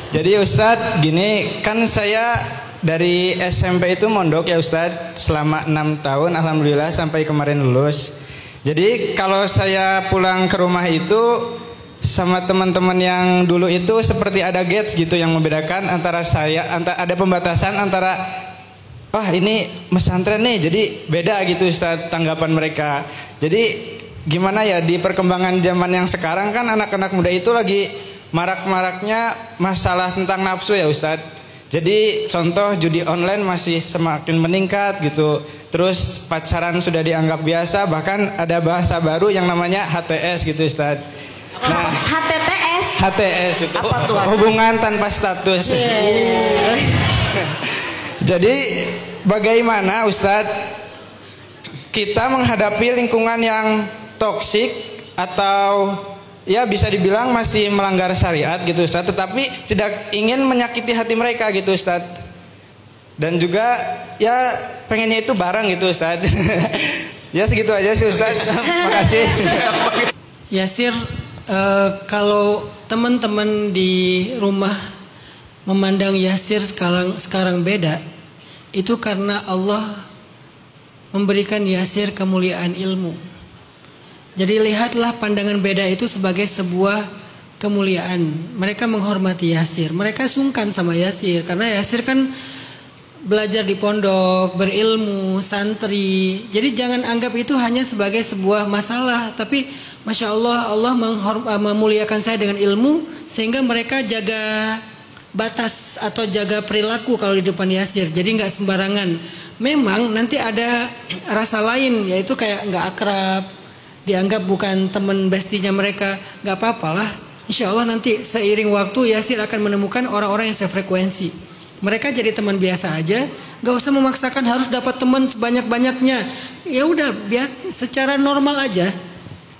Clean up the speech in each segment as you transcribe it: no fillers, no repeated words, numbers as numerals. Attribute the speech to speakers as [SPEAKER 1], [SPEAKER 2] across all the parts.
[SPEAKER 1] Jadi Ustadz, gini kan saya dari SMP itu mondok ya Ustadz selama 6 tahun, alhamdulillah sampai kemarin lulus. Jadi kalau saya pulang ke rumah itu sama teman-teman yang dulu itu seperti ada gates gitu yang membedakan antara saya, ada pembatasan antara ini pesantren nih, jadi beda gitu Ustadz tanggapan mereka. Jadi gimana ya di perkembangan zaman yang sekarang kan anak-anak muda itu lagi marak-maraknya masalah tentang nafsu ya Ustadz. Jadi contoh judi online masih semakin meningkat gitu. Terus pacaran sudah dianggap biasa, bahkan ada bahasa baru yang namanya HTS gitu Ustadz. Nah, HTS itu hubungan tanpa status. Jadi bagaimana Ustadz kita menghadapi lingkungan yang toksik atau ya bisa dibilang masih melanggar syariat gitu Ustadz, tetapi tidak ingin menyakiti hati mereka gitu Ustadz. Dan juga ya pengennya itu bareng gitu Ustadz. Ya segitu aja sih Ustadz. Makasih.
[SPEAKER 2] Yasir, kalau teman-teman di rumah memandang Yasir sekarang beda, itu karena Allah memberikan Yasir kemuliaan ilmu. Jadi lihatlah pandangan beda itu sebagai sebuah kemuliaan. Mereka menghormati Yasir, mereka sungkan sama Yasir karena Yasir kan belajar di pondok, berilmu, santri. Jadi jangan anggap itu hanya sebagai sebuah masalah, tapi Masya Allah, Allah memuliakan saya dengan ilmu sehingga mereka jaga batas atau jaga perilaku kalau di depan Yasir. Jadi nggak sembarangan. Memang nanti ada rasa lain, yaitu kayak nggak akrab, dianggap bukan teman bestinya mereka. Nggak apa-apalah. Insya Allah nanti seiring waktu Yasir akan menemukan orang-orang yang sefrekuensi. Mereka jadi teman biasa aja, nggak usah memaksakan harus dapat teman sebanyak-banyaknya. Ya udah biasa, secara normal aja.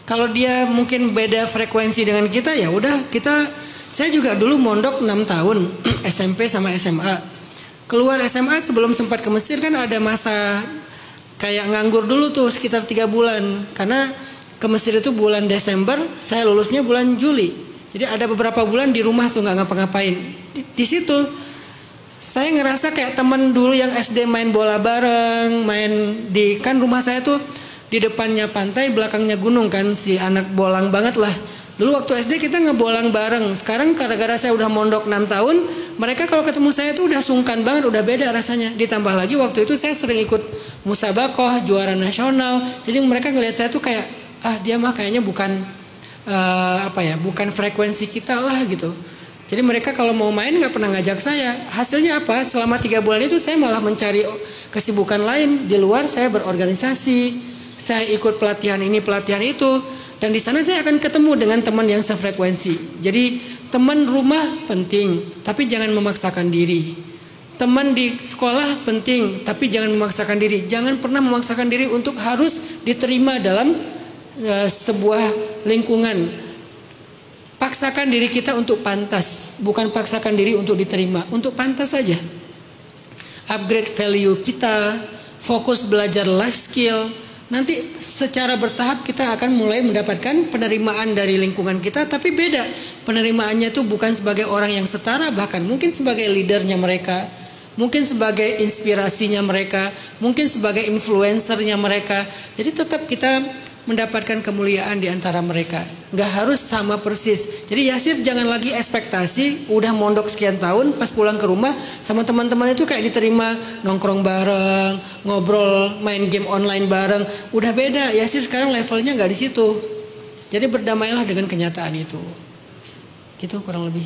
[SPEAKER 2] Kalau dia mungkin beda frekuensi dengan kita, ya udah kita. Saya juga dulu mondok 6 tahun SMP sama SMA. Keluar SMA sebelum sempat ke Mesir kan ada masa kayak nganggur dulu tuh sekitar 3 bulan. Karena ke Mesir itu bulan Desember, saya lulusnya bulan Juli. Jadi ada beberapa bulan di rumah tuh nggak ngapa-ngapain. Di situ saya ngerasa kayak teman dulu yang SD main bola bareng, kan rumah saya tuh di depannya pantai, belakangnya gunung kan, si anak bolang banget lah. Dulu waktu SD kita ngebolang bareng. Sekarang gara-gara saya udah mondok 6 tahun, mereka kalau ketemu saya tuh udah sungkan banget, udah beda rasanya. Ditambah lagi waktu itu saya sering ikut musabakoh, juara nasional. Jadi mereka ngelihat saya tuh kayak, dia mah kayaknya bukan bukan frekuensi kita lah gitu. Jadi mereka kalau mau main nggak pernah ngajak saya. Hasilnya apa? Selama 3 bulan itu saya malah mencari kesibukan lain di luar. Saya berorganisasi, saya ikut pelatihan ini, pelatihan itu, dan di sana saya akan ketemu dengan teman yang sefrekuensi. Jadi teman rumah penting, tapi jangan memaksakan diri. Teman di sekolah penting, tapi jangan memaksakan diri. Jangan pernah memaksakan diri untuk harus diterima dalam sebuah lingkungan. Paksakan diri kita untuk pantas, bukan paksakan diri untuk diterima, untuk pantas saja. Upgrade value kita, fokus belajar life skill. Nanti secara bertahap kita akan mulai mendapatkan penerimaan dari lingkungan kita, tapi beda. Penerimaannya itu bukan sebagai orang yang setara, bahkan mungkin sebagai leadernya mereka, mungkin sebagai inspirasinya mereka, mungkin sebagai influencernya mereka. Jadi tetap kita mendapatkan kemuliaan di antara mereka. Nggak harus sama persis. Jadi Yasir jangan lagi ekspektasi udah mondok sekian tahun, pas pulang ke rumah sama teman-teman itu kayak diterima nongkrong bareng, ngobrol, main game online bareng. Udah beda. Yasir sekarang levelnya nggak di situ. Jadi berdamailah dengan kenyataan itu. Gitu kurang lebih.